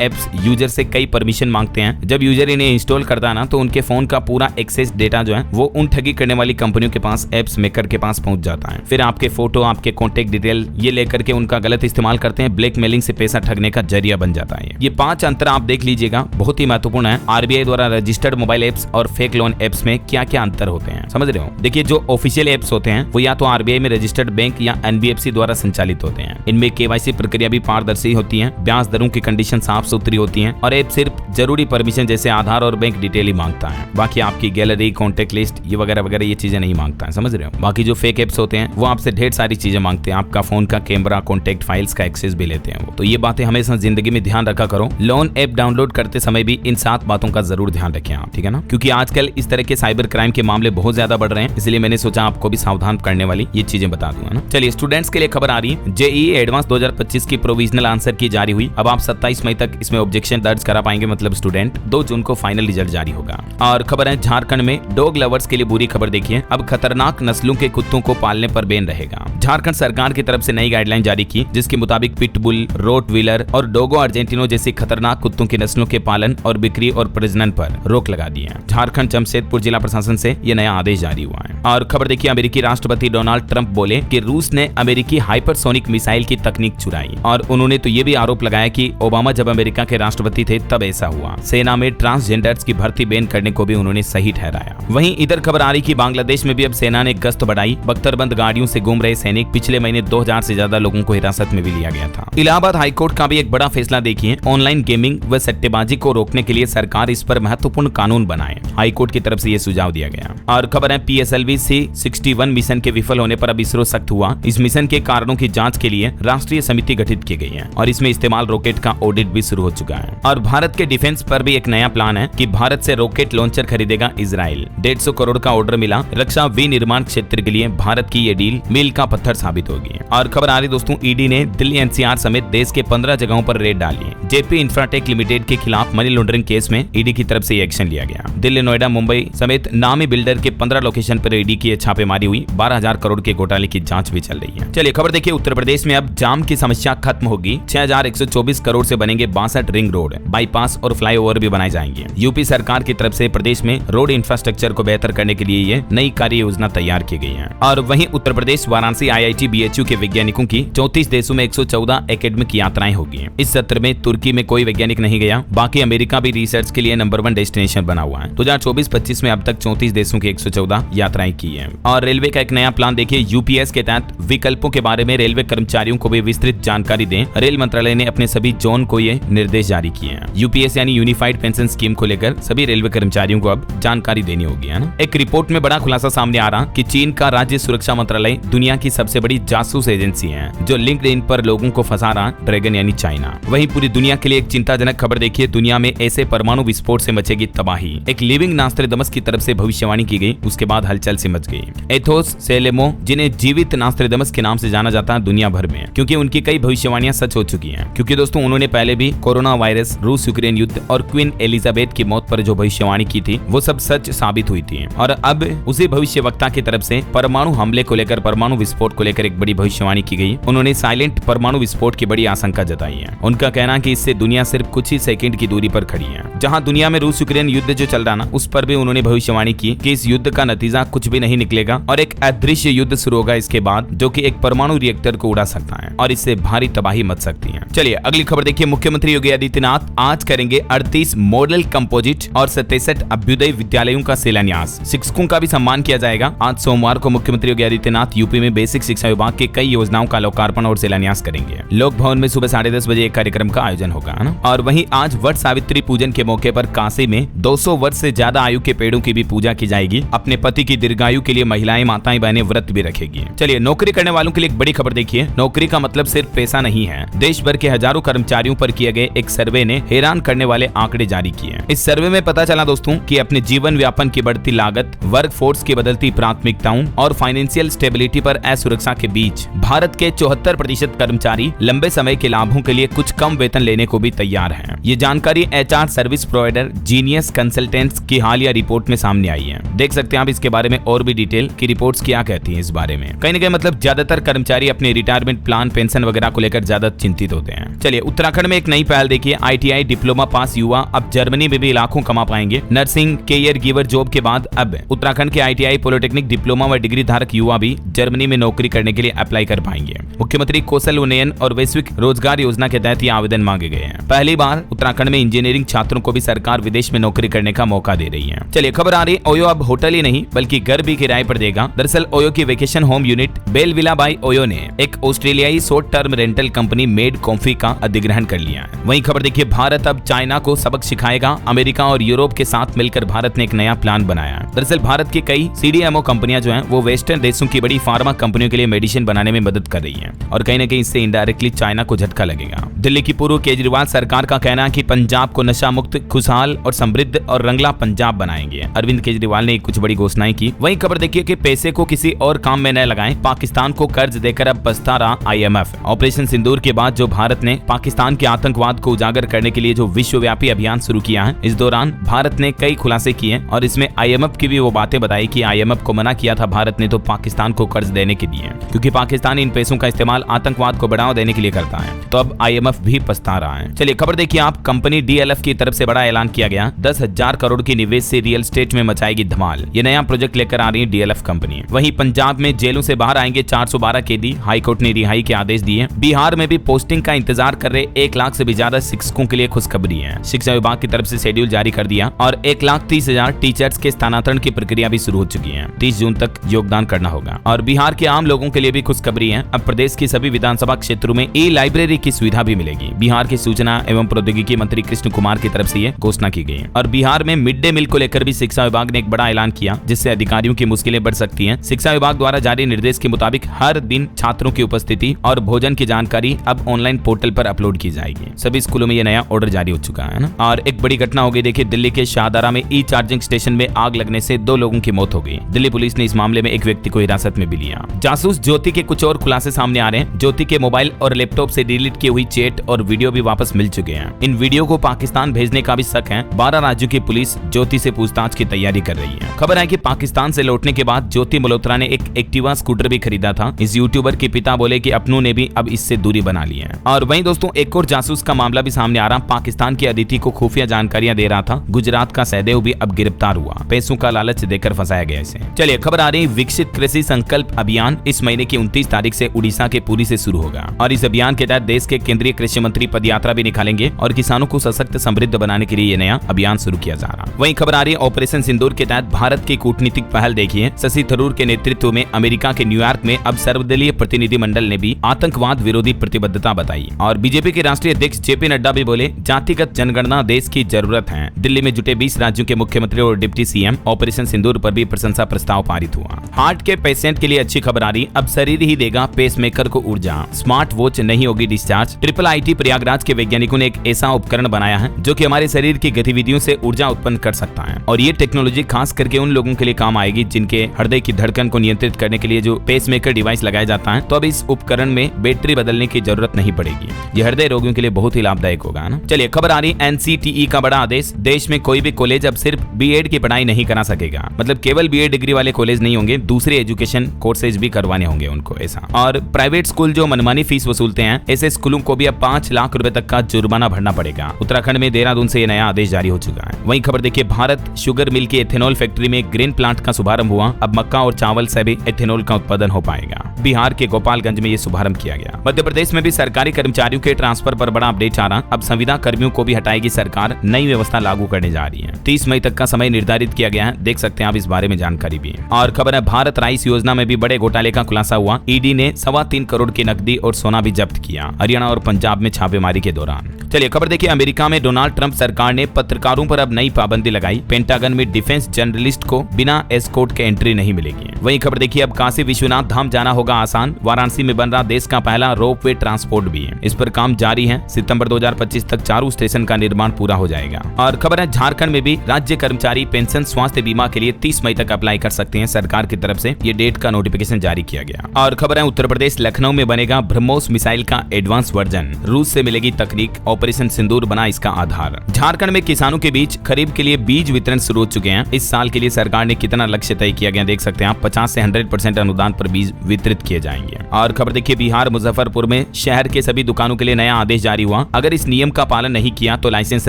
एप्स यूजर से कई परमिशन मांगते हैं। जब यूजर इन्हें इंस्टॉल करता है ना, तो उनके फोन का पूरा एक्सेस डेटा जो है वो उन ठगी करने वाली कंपनियों के पास, एप्स मेकर के पास पहुंच जाता है। फिर आपके फोटो, आपके कॉन्टेक्ट डिटेल ये लेकर के उनका गलत इस्तेमाल करते हैं, ब्लैकमेलिंग से पैसा ठगने का जरिया बन जाता है। ये 5 अंतर आप देख लीजिएगा, बहुत ही महत्वपूर्ण है। आरबीआई द्वारा रजिस्टर्ड मोबाइल एप्स और फेक लोन एप्स में क्या क्या अंतर होते हैं, समझ रहे हो। देखिए जो ऑफिशियल एप्स होते हैं वो या तो आरबीआई में रजिस्टर्ड बैंक या एनबीएफसी द्वारा संचालित होते हैं। इनमें केवाईसी प्रक्रिया भी पारदर्शी होती है, ब्याज दरों की कंडीशन साफ सुथरी होती है और ऐप सिर्फ जरूरी परमिशन जैसे आधार और बैंक डिटेल ही मांगता है। बाकी आपकी गैलरी, कॉन्टेक्ट लिस्ट ये वगैरह वगैरह ये चीजें नहीं मांगता है, समझ रहे हो। बाकी जो फेक एप्स होते हैं वो आपसे ढेर सारी चीजें मांगते हैं, आपका फोन का कैमरा, कॉन्टेक्ट फाइल्स का एक्सेस भी लेते हैं वो। तो ये बातें हमेशा जिंदगी में ध्यान रखा करो। लोन ऐप डाउनलोड करते समय भी इन 7 बातों का जरूर ध्यान रखें आप, ठीक है ना, क्योंकि आजकल इस तरह के साइबर क्राइम के मामले बहुत ज्यादा बढ़ रहे हैं, इसलिए मैंने सोचा आपको भी सावधान करने वाली ये चीजें बता दूंगा ना। चलिए स्टूडेंट्स के लिए खबर आ रही है, जेईई एडवांस 2025 की प्रोविजनल आंसर की जारी हुई। अब आप 27 मई तक इसमें ऑब्जेक्शन दर्ज करा पाएंगे, मतलब स्टूडेंट 2 जून को फाइनल रिजल्ट जारी होगा। और खबर है झारखंड में डॉग लवर्स के लिए बुरी खबर देखिए, अब खतरनाक नस्लों के कुत्तों को पालने पर बैन रहेगा। झारखंड सरकार की तरफ से नई गाइडलाइन जारी की, जिसके मुताबिक पिटबुल, रोटवीलर और डोगो अर्जेंटिनो जैसी खतरनाक कुत्तों की नस्लों के पालन और बिक्री और प्रजनन पर रोक लगा दी है। झारखंड जमशेदपुर जिला प्रशासन से यह नया आदेश जारी हुआ है। और खबर देखिए, अमेरिकी राष्ट्रपति डोनाल्ड ट्रंप बोले कि रूस ने अमेरिकी हाइपरसोनिक मिसाइल की तकनीक चुराई, और उन्होंने तो ये भी आरोप लगाया कि ओबामा जब अमेरिका के राष्ट्रपति थे तब ऐसा हुआ। सेना में ट्रांसजेंडर्स की भर्ती बैन करने को भी उन्होंने सही ठहराया। वहीं इधर खबर आ रही कि बांग्लादेश में भी अब सेना ने गश्त बढ़ाई। बख्तरबंद गाड़ियों से घूम रहे सैनिक, पिछले महीने 2000 से ज्यादा लोगों को हिरासत में भी लिया गया था। इलाहाबाद हाईकोर्ट का भी एक बड़ा फैसला देखिए, ऑनलाइन गेमिंग व सट्टेबाजी को रोकने के लिए सरकार इस पर महत्वपूर्ण कानून बनाए। हाईकोर्ट की तरफ से यह सुझाव दिया गया। और खबर है PSLV C61 मिशन के विफल होने पर अब इसरो सख्त हुआ। इस मिशन के कारणों की जांच के लिए राष्ट्रीय समिति गठित की गई है और इसमें इस्तेमाल रॉकेट का ऑडिट भी शुरू हो चुका है। और भारत के डिफेंस पर भी एक नया प्लान है कि भारत से रॉकेट लॉन्चर खरीदेगा इजराइल। 150 करोड़ का ऑर्डर मिला। रक्षा विनिर्माण क्षेत्र के लिए भारत की ये डील मील का पत्थर साबित होगी। और खबर आ रही दोस्तों, ईडी ने दिल्ली NCR समेत देश के 15 जगहों पर रेड डाली है। जेपी इंफ्राटेक लिमिटेड के खिलाफ मनी लॉन्ड्रिंग केस में ईडी की तरफ से एक्शन लिया गया। दिल्ली, नोएडा, मुंबई समेत नामी बिल्डर के 15 लोकेशन पर ईडी की छापेमारी हुई। 12,000 करोड़ के घोटाले की जांच भी चल रही है। चलिए खबर देखिए, उत्तर प्रदेश में अब जाम की समस्या खत्म होगी। 6,124 करोड़ से बनेंगे 62 रिंग रोड, बाईपास और फ्लाईओवर भी बनाए जाएंगे। यूपी सरकार की तरफ से प्रदेश में रोड इंफ्रास्ट्रक्चर को बेहतर करने के लिए ये नई कार्य योजना तैयार की गई है। और वहीं उत्तर प्रदेश वाराणसी IIT BHU के वैज्ञानिकों की 34 देशों में 114 एकेडमिक यात्राएं होगी। इस सत्र में तुर्की में कोई वैज्ञानिक नहीं गया, बाकी अमेरिका भी रिसर्च के लिए नंबर 1 डेस्टिनेशन बना हुआ है। 2024-25 में अब तक 34 देशों की 114 यात्राएं की है। और रेलवे का एक नया प्लान देखिए, UPS के तहत विकल्पों के बारे में रेलवे कर्मचारियों को भी विस्तृत जानकारी दें। रेल मंत्रालय ने अपने सभी जोन को ये निर्देश जारी किए हैं। UPS यानी यूनिफाइड पेंशन स्कीम को लेकर सभी रेलवे कर्मचारियों को अब जानकारी देनी होगी, है ना। एक रिपोर्ट में बड़ा खुलासा सामने आ रहा कि चीन का राज्य सुरक्षा मंत्रालय दुनिया की सबसे बड़ी जासूस एजेंसी है, जो लिंक्डइन पर लोगों को फंसा रहा ड्रैगन यानी चाइना। वहीं पूरी दुनिया के लिए एक चिंताजनक खबर देखिए, दुनिया में ऐसे परमाणु विस्फोट से मचेगी तबाही। एक लिविंग नास्ट्रेडमस की तरफ से भविष्यवाणी की गई, उसके बाद हलचल से मच गई। एथोस सेलेमो, जिन्हें जीवित नास्ट्रेडमस के नाम से जाना जाता है दुनिया भर में, क्योंकि उनकी कई भविष्यवाणियां सच हो चुकी हैं। क्योंकि दोस्तों उन्होंने पहले भी कोरोना वायरस, रूस यूक्रेन युद्ध और क्वीन एलिजाबेथ की मौत पर जो भविष्यवाणी की थी वो सब सच साबित हुई थी। और अब उसी भविष्यवक्ता की तरफ से परमाणु हमले को लेकर, परमाणु विस्फोट को लेकर एक बड़ी भविष्यवाणी की गई। उन्होंने साइलेंट परमाणु विस्फोट की बड़ी आशंका जताई है। उनका कहना कि इससे दुनिया सिर्फ कुछ ही सेकंड की दूरी पर खड़ी है। जहां दुनिया में रूस यूक्रेन युद्ध जो चल रहा ना, उस पर भी उन्होंने भविष्यवाणी की कि इस युद्ध का नतीजा कुछ भी नहीं निकलेगा और एक अदृश्य युद्ध शुरू होगा इसके बाद, जो कि एक परमाणु रिएक्टर को उड़ा सकता है और इससे भारी तबाही मच सकती है। चलिए अगली खबर देखिए, मुख्यमंत्री योगी आदित्यनाथ आज करेंगे 38 मॉडल कंपोजिट और 67 अभ्युदय विद्यालयों का शिलान्यास। शिक्षकों का भी सम्मान किया जाएगा। आज सोमवार को मुख्यमंत्री योगी आदित्यनाथ यूपी में बेसिक शिक्षा विभाग के कई योजनाओं का लोकार्पण और शिलान्यास करेंगे। लोक भवन में सुबह 10:30 बजे एक कार्यक्रम का आयोजन होगा, है ना। और वहीं आज वट सावित्री पूजन के मौके पर काशी में 200 वर्ष से ज्यादा आयु के पेड़ों की भी पूजा की जाएगी। अपने पति की दीर्घायु के लिए महिलाएं, माताएं, बहनें व्रत भी रखेगी। चलिए नौकरी करने वालों के लिए एक बड़ी खबर देखिए, नौकरी का मतलब सिर्फ पैसा नहीं है। देश भर के हजारों कर्मचारियों पर किए गए एक सर्वे ने हैरान करने वाले आंकड़े जारी की है। इस सर्वे में पता चला दोस्तों कि अपने जीवन व्यापन की बढ़ती लागत, वर्क फोर्स की बदलती प्राथमिकताओं और फाइनेंशियल स्टेबिलिटी पर असुरक्षा के बीच भारत के 74% कर्मचारी लंबे समय के लाभों के लिए कुछ कम वेतन लेने को भी तैयार हैं। ये जानकारी HR service provider genius consultants की हालिया रिपोर्ट में सामने आई है। देख सकते हैं आप इसके बारे में और भी डिटेल की रिपोर्ट्स क्या कहती हैं इस बारे में। कहीं ना कहीं मतलब ज्यादातर कर्मचारी अपने रिटायरमेंट प्लान, पेंशन वगैरह को लेकर ज्यादा चिंतित होते हैं। चलिए उत्तराखंड में एक नई पहल देखिए, ITI डिप्लोमा पास युवा अब जर्मनी में भी लाखों कमा पाएंगे। नर्सिंग केयर गिवर जॉब के बाद अब उत्तराखंड के ITI पॉलिटेक्निक डिप्लोमा व डिग्री धारक युवा भी जर्मनी में नौकरी करने के लिए अप्लाई कर पाएंगे। मुख्यमंत्री कौशल उन्नयन और वैश्विक रोजगार योजना के तहत ये आवेदन मांगे गए हैं। पहली बार उत्तराखंड में इंजीनियरिंग छात्रों को भी सरकार विदेश में नौकरी करने का मौका दे रही है। चलिए खबर आ रही, ओयो अब होटल ही नहीं बल्कि घर भी किराए पर देगा। दरअसल ओयो की vacation home unit Belvilla by OYO ने एक ऑस्ट्रेलियाई short term rental company MadeComfy का अधिग्रहण कर लिया है। वहीं खबर देखिए, भारत अब चाइना को सबक सिखाएगा। अमेरिका और यूरोप के साथ मिलकर भारत ने एक नया प्लान बनाया है। दरअसल भारत की कई CDMO कंपनियां जो हैं वो वेस्टर्न देशों की बड़ी फार्मा कंपनियों के लिए मेडिसिन बनाने में मदद कर रही हैं और कहीं ना कहीं इससे इनडायरेक्टली चाइना को झटका लगेगा। दिल्ली की पूर्व केजरीवाल सरकार का कहना है कि पंजाब को नशा मुक्त, खुशहाल और समृद्ध और रंगला पंजाब बनाएंगे। अरविंद केजरीवाल ने कुछ बड़ी घोषणाएं की। वहीं खबर देखिए कि पैसे को किसी और काम में न लगाएं, पाकिस्तान को कर्ज देकर अब पछता रहा IMF। ऑपरेशन सिंदूर के बाद जो भारत ने पाकिस्तान के आतंकवाद को उजागर करने के लिए जो विश्वव्यापी अभियान शुरू किया है, इस दौरान भारत ने कई खुलासे किए और इसमें IMF की भी वो बातें बताई कि IMF को मना किया था भारत ने तो पाकिस्तान को कर्ज देने के लिए, क्योंकि पाकिस्तान इन पैसों का इस्तेमाल आतंकवाद को बढ़ावा देने के लिए करता है। तो अब IMF भी पछता रहा है। चलिए खबर देखिए आप, कंपनी DLF की तरफ से बड़ा ऐलान किया गया। 10,000 करोड़ की निवेश से रियल एस्टेट में मचाएगी धमाल। ये नया प्रोजेक्ट लेकर आ रही है DLF कंपनी। वहीं पंजाब में जेलों से बाहर आएंगे 412 कैदी, हाईकोर्ट ने रिहाई के आदेश दिए। बिहार में भी पोस्टिंग का इंतजार कर रहे 1 लाख से भी ज्यादा शिक्षकों के लिए खुशखबरी है। शिक्षा विभाग की तरफ से शेड्यूल जारी कर दिया और 1,30,000 टीचर्स के स्थानांतरण की प्रक्रिया भी शुरू हो चुकी है। 30 जून तक योगदान करना होगा। और बिहार के आम लोगों के लिए भी खुशखबरी है, अब प्रदेश की सभी विधानसभा क्षेत्रों में E-लाइब्रेरी की सुविधा भी मिलेगी। बिहार के सूचना एवं प्रौद्योगिकी मंत्री कृष्ण कुमार की तरफ से ये घोषणा की गई है। और बिहार में मिड डे मील को लेकर भी शिक्षा विभाग ने एक बड़ा ऐलान किया, जिससे अधिकारियों की मुश्किलें बढ़ सकती हैं। शिक्षा विभाग द्वारा जारी निर्देश के मुताबिक हर दिन छात्रों की उपस्थिति और भोजन की जानकारी अब ऑनलाइन पोर्टल पर अपलोड की जाएगी। सभी स्कूलों में ये नया ऑर्डर जारी हो चुका है ना। और एक बड़ी घटना हो गई, देखिए दिल्ली के शाहदरा में चार्जिंग स्टेशन में आग लगने से 2 लोगों की मौत हो गई। दिल्ली पुलिस ने इस मामले में एक व्यक्ति को हिरासत में भी लिया। जासूस ज्योति के कुछ और खुलासे सामने आ रहे हैं। ज्योति के मोबाइल और लैपटॉप से डिलीट की हुई चैट और वीडियो भी वापस मिल चुके हैं। इन वीडियो को पाकिस्तान भेजने का भी शक है। 12 राज्यों की पुलिस ज्योति से पूछताछ की तैयारी कर रही है। खबर है कि पाकिस्तान से लौटने के बाद ज्योति मल्होत्रा ने एक एक्टिवा स्कूटर भी खरीदा था। इस यूट्यूबर के पिता बोले कि अपनों ने भी अब इससे दूरी बना ली है। और वहीं दोस्तों एक और जासूस का मामला भी सामने आ रहा। पाकिस्तान की अदिति को खुफिया जानकारियां दे रहा था। गुजरात का सहदेव भी अब गिरफ्तार हुआ, पैसों का लालच देकर फंसाया गया इसे। चलिए खबर आ रही, विकसित कृषि संकल्प अभियान इस महीने की 29 तारीख से उड़ीसा के पुरी से शुरू होगा और इस अभियान के तहत देश के केंद्रीय कृषि मंत्री पदयात्रा भी निकालेंगे और किसानों को सशक्त समृद्ध बनाने के लिए ये नया अभियान शुरू किया जा रहा। वहीं खबर आ रही है ऑपरेशन सिंदूर के तहत भारत की कूटनीतिक पहल देखिए। शशि थरूर के नेतृत्व में अमेरिका के न्यूयॉर्क में अब सर्वदलीय प्रतिनिधिमंडल ने भी आतंकवाद विरोधी प्रतिबद्धता बताई और बीजेपी के राष्ट्रीय अध्यक्ष JP नड्डा भी बोले जातिगत जनगणना देश की जरूरत है। दिल्ली में जुटे 20 राज्यों के मुख्यमंत्री और डिप्टी CM ऑपरेशन सिंदूर पर भी प्रशंसा प्रस्ताव पारित हुआ। हार्ट के पेशेंट के लिए अच्छी खबर आ रही, अब शरीर ही देगा पेसमेकर को ऊर्जा, स्मार्ट वॉच नहीं होगी डिस्चार्ज। IIIT प्रयागराज के वैज्ञानिकों ने एक ऐसा उपकरण बनाया है जो कि हमारे शरीर की गतिविधियों से ऊर्जा उत्पन्न कर सकता है और ये टेक्नोलॉजी खास करके उन लोगों के लिए काम आएगी जिनके हृदय की धड़कन को नियंत्रित करने के लिए जो पेसमेकर डिवाइस लगाया जाता है। तो अब इस उपकरण में बैटरी बदलने की जरूरत नहीं पड़ेगी। ये हृदय रोगियों के लिए बहुत ही लाभदायक होगा ना। चलिए खबर आ रही, NCTE का बड़ा आदेश, देश में कोई भी कॉलेज अब सिर्फ BEd की पढ़ाई नहीं करा सकेगा। मतलब केवल BEd डिग्री वाले कॉलेज नहीं होंगे, दूसरे एजुकेशन कोर्सेज भी करवाने होंगे उनको ऐसा। और प्राइवेट स्कूल जो मनमानी फीस वसूलते हैं, ऐसे स्कूलों को भी अब 5 लाख रुपए तक का जुर्माना भरना पड़ेगा। उत्तराखंड में देहरादून से ये नया आदेश जारी हो चुका है। वहीं खबर देखिए, भारत शुगर मिल की एथेनॉल फैक्ट्री में ग्रेन प्लांट का शुभारंभ हुआ। अब मक्का और चावल से भी एथेनॉल का उत्पादन हो पाएगा। बिहार के गोपालगंज में ये शुभारंभ किया गया। मध्य प्रदेश में भी सरकारी कर्मचारियों के ट्रांसफर पर बड़ा अपडेट आ रहा। अब संविदा कर्मियों को भी हटाएगी सरकार, नई व्यवस्था लागू करने जा रही है। 30 मई तक का समय निर्धारित किया गया है। देख सकते हैं आप इस बारे में जानकारी भी है। और खबर है, भारत राइस योजना में भी बड़े घोटाले का खुलासा हुआ। ED ने 3.25 करोड़ की नकदी और सोना भी जब्त किया हरियाणा और पंजाब में छापेमारी के दौरान। चलिए खबर देखिए, अमेरिका में डोनाल्ड ट्रंप सरकार ने पत्रकारों पर अब नई पाबंदी लगाई। पेंटागन में डिफेंस जर्नलिस्ट को बिना एस्कॉर्ट के एंट्री नहीं मिलेगी। वहीं खबर देखिए, अब काशी विश्वनाथ धाम जाना होगा आसान। वाराणसी में बन रहा देश का पहला रोपवे ट्रांसपोर्ट भी है। इस पर काम जारी है। सितंबर 2025 तक चारों स्टेशन का निर्माण पूरा हो जाएगा। और खबर है झारखंड में भी राज्य कर्मचारी पेंशन स्वास्थ्य बीमा के लिए 30 मई तक अप्लाई कर सकते हैं। सरकार की तरफ से ये डेट का नोटिफिकेशन जारी किया गया। और खबर है उत्तर प्रदेश लखनऊ में बनेगा ब्रह्मोस मिसाइल का एडवांस वर्जन, रूस से मिलेगी तकनीक, ऑपरेशन सिंदूर बना इसका आधार। झारखंड में किसानों के बीच खरीफ के लिए बीज वितरण शुरू हो चुके हैं। इस साल के लिए सरकार ने कितना लक्ष्य तय किया गया देख सकते हैं आप, 50 से 100% अनुदान पर बीज वितरित किए जाएंगे। और खबर देखिए बिहार मुजफ्फरपुर में शहर के सभी दुकानों के लिए नया आदेश जारी हुआ। अगर इस नियम का पालन नहीं किया तो लाइसेंस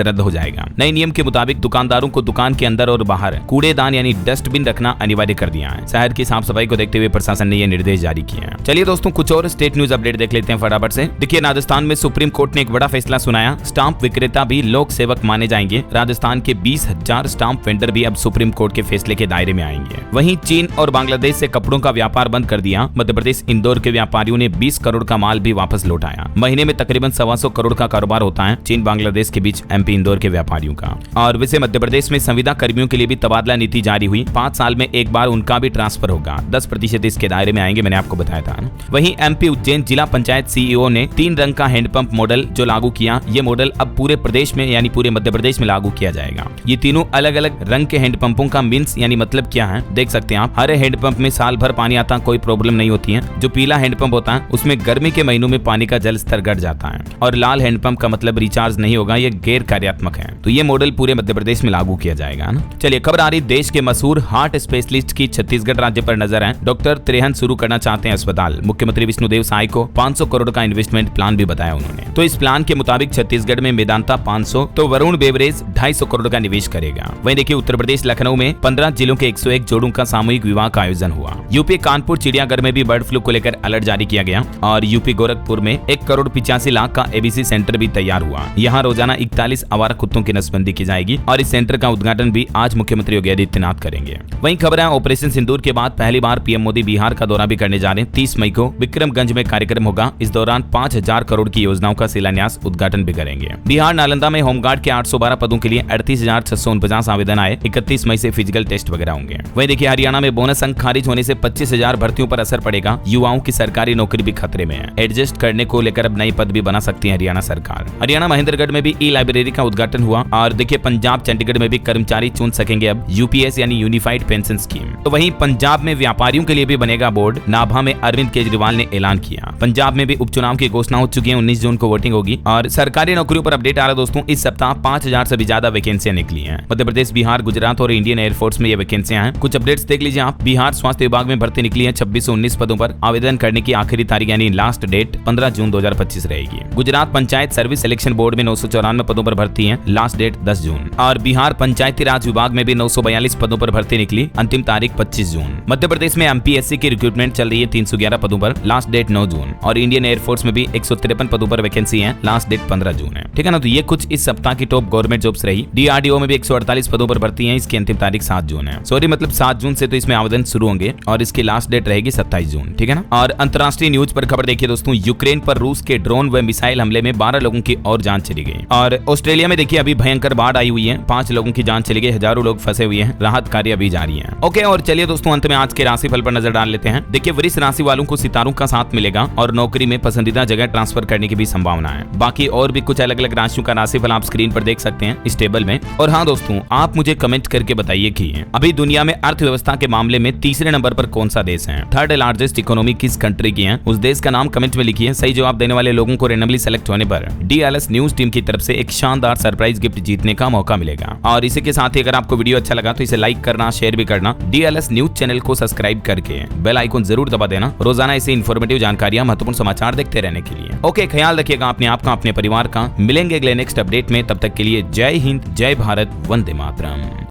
रद्द हो जाएगा। नए नियम के मुताबिक दुकानदारों को दुकान के अंदर और बाहर कूड़ेदान यानी डस्टबिन रखना अनिवार्य कर दिया है। शहर की साफ सफाई को देखते हुए प्रशासन ने यह निर्देश जारी किए हैं। चलिए दोस्तों कुछ और स्टेट न्यूज अपडेट देख लेते हैं फटाफट से। देखिए राजस्थान में सुप्रीम कोर्ट ने एक बड़ा फैसला सुनाया, स्टाम्प विक्रेता भी लोक सेवक माने जाएंगे। राजस्थान के 20,000 स्टाम्प वेंडर भी अब सुप्रीम कोर्ट के फैसले के दायरे में आएंगे। वहीं चीन और बांग्लादेश से कपड़ों का व्यापार बंद कर दिया। मध्य प्रदेश इंदौर के व्यापारियों ने 20 करोड़ का माल भी वापस लौटाया। महीने में तकरीबन 125 करोड़ का कारोबार होता है चीन बांग्लादेश के बीच एमपी इंदौर के व्यापारियों का। और वैसे मध्य प्रदेश में संविदा कर्मियों के लिए भी तबादला नीति जारी हुई। 5 साल में एक बार उनका भी ट्रांसफर होगा, 10% इसके दायरे में आएंगे, मैंने आपको बताया था। वहीं एमपी उज्जैन जिला पंचायत सीईओ ने 3 रंग का हैंडपंप मॉडल जो लागू किया, ये मॉडल अब पूरे प्रदेश में यानी पूरे मध्य प्रदेश में लागू किया जाएगा। ये तीनों अलग अलग रंग के हैंडपंपों का मीन्स यानी मतलब क्या है देख सकते हैं आप। हरे हैंडपंप में साल भर पानी आता, कोई प्रॉब्लम नहीं होती है। जो पीला हैंडपंप होता है उसमें गर्मी के महीनों में पानी का जल स्तर घट जाता है। और लाल हैंडपंप का मतलब रिचार्ज नहीं होगा, ये गैर कार्यात्मक है। तो ये मॉडल पूरे मध्य प्रदेश में लागू किया जाएगा ना। चलिए खबर आ रही देश के मशहूर हार्ट स्पेशलिस्ट की छत्तीसगढ़ राज्य पर नजर है। डॉक्टर त्रेहन शुरू करना चाहते हैं अस्पताल। मुख्यमंत्री विष्णुदेव साय को 500 करोड़ का इन्वेस्टमेंट प्लान भी बताया उन्होंने। तो इस प्लान के मुताबिक छत्तीसगढ़ में मेदांता 500 तो वरुण बेवरेज 250 करोड़ का निवेश करेगा। वहीं देखिए उत्तर प्रदेश लखनऊ में 15 जिलों के 101 जोड़ों का सामूहिक विवाह का आयोजन हुआ। यूपी कानपुर चिड़ियाघर में भी बर्ड फ्लू को लेकर अलर्ट जारी किया गया। और यूपी गोरखपुर में 1 करोड़ 85 लाख का एबीसी सेंटर भी तैयार हुआ। यहाँ रोजाना 41 आवारा कुत्तों की नसबंदी की जाएगी और इस सेंटर का उद्घाटन भी आज मुख्यमंत्री योगी आदित्यनाथ करेंगे। वहीं खबर है ऑपरेशन सिंदूर के बाद पहली बार पीएम मोदी बिहार का दौरा भी करने जा रहे हैं। 30 मई को विक्रमगंज में कार्यक्रम होगा। इस दौरान 5000 करोड़ की योजनाओं का शिलान्यास उद्घाटन भी करेंगे। बिहार नालंदा में होमगार्ड के 812 पदों के लिए 38,649 आवेदन आए। 31 मई से फिजिकल टेस्ट वगैरह होंगे। वहीं देखिए हरियाणा में बोनस अंक खारिज होने से 25,000 भर्तियों पर असर पड़ेगा। युवाओं की सरकारी नौकरी भी खतरे में है। एडजस्ट करने को लेकर अब नई पद भी बना सकती है हरियाणा सरकार। हरियाणा महेंद्रगढ़ में भी ई लाइब्रेरी का उद्घाटन हुआ। और देखिए पंजाब चंडीगढ़ में भी कर्मचारी चुन सकेंगे अब यूपीएस यानी यूनिफाइड पेंशन स्कीम। तो वहीं पंजाब में व्यापारियों के लिए भी बनेगा बोर्ड। नाभा में अरविंद केजरीवाल ने ऐलान किया। पंजाब में भी उपचुनाव की घोषणा हो चुकी है। 19 जून को वोटिंग होगी। और सरकारी नौकरियों पर अपडेट आ रहा दोस्तों, इस सप्ताह 5000 से भी ज्यादा वैकेंसियां निकली हैं। मध्य प्रदेश, बिहार, गुजरात और इंडियन एयरफोर्स में ये वैकेंसियां हैं। कुछ अपडेट्स देख लीजिए आप। बिहार स्वास्थ्य विभाग में भर्ती निकली है 2619 पदों पर। आवेदन करने की आखिरी तारीख यानी लास्ट डेट 15 जून 2025 रहेगी। Gujarat panchayat service selection board में 994 पदों पर भर्ती है। लास्ट डेट 10 जून। और बिहार पंचायती राज विभाग में भी 942 पदों पर भर्ती निकली। अंतिम तारीख 25 जून। मध्य प्रदेश में एमपीएससी की रिक्रूटमेंट चल रही है 311 पदों पर। लास्ट डेट 9 जून। और इंडियन एयरफोर्स में भी 153 पदों पर वैकेंसी है। लास्ट डेट 15 जून है। ठीक है ना। तो ये कुछ इस सप्ताह की टॉप गवर्नमेंट जॉब्स रही। डीआरडीओ में भी 148 पदों पर भर्ती है। इसकी अंतिम तारीख 7 जून है। सॉरी मतलब 7 जून से तो इसमें आवेदन शुरू होंगे और इसकी लास्ट डेट रहेगी 27 जून। ठीक है ना। और अंतर्राष्ट्रीय न्यूज पर खबर देखिए दोस्तों, यूक्रेन पर रूस के ड्रोन व मिसाइल हमले में 12 लोगों की और जान चली गई। और ऑस्ट्रेलिया में देखिए अभी भयंकर बाढ़ आई हुई है। 5 लोगों की जान चली गई। हजारों लोग फंसे हुए हैं। राहत कार्य अभी जारी है। ओके और चलिए दोस्तों अंत में आज के राशिफल पर नजर डाल लेते हैं। देखिए वृष राशि वालों को सितारों का साथ मिलेगा और नौकरी में पसंदीदा जगह ट्रांसफर करने की भी संभावना है। बाकी और भी कुछ अलग अलग राशियों का राशिफल आप स्क्रीन पर देख सकते हैं इस टेबल में। और हाँ दोस्तों, आप मुझे कमेंट करके बताइए कि अभी दुनिया में अर्थव्यवस्था के मामले में तीसरे नंबर पर कौन सा देश है। 3rd लार्जेस्ट इकोनॉमी किस कंट्री की है, उस देश का नाम कमेंट में लिखिए। सही जवाब देने वाले लोगों को रैंडमली सेलेक्ट होने पर डीएलएस न्यूज टीम की तरफ से एक शानदार सरप्राइज गिफ्ट जीतने का मौका मिलेगा। और इसी के साथ ही अगर आपको वीडियो अच्छा लगा तो इसे लाइक करना, शेयर भी करना। डीएलएस न्यूज चैनल को सब्सक्राइब करके बेल आइकन जरूर दबा देना रोजाना ऐसे इन्फॉर्मेटिव जानकारियां, महत्वपूर्ण समाचार देखते रहने के लिए। ओके, ख्याल रखिएगा अपने आप का, अपने परिवार का। मिलेंगे अगले नेक्स्ट अपडेट में। तब तक के लिए जय हिंद, जय भारत, वंदे मातरम।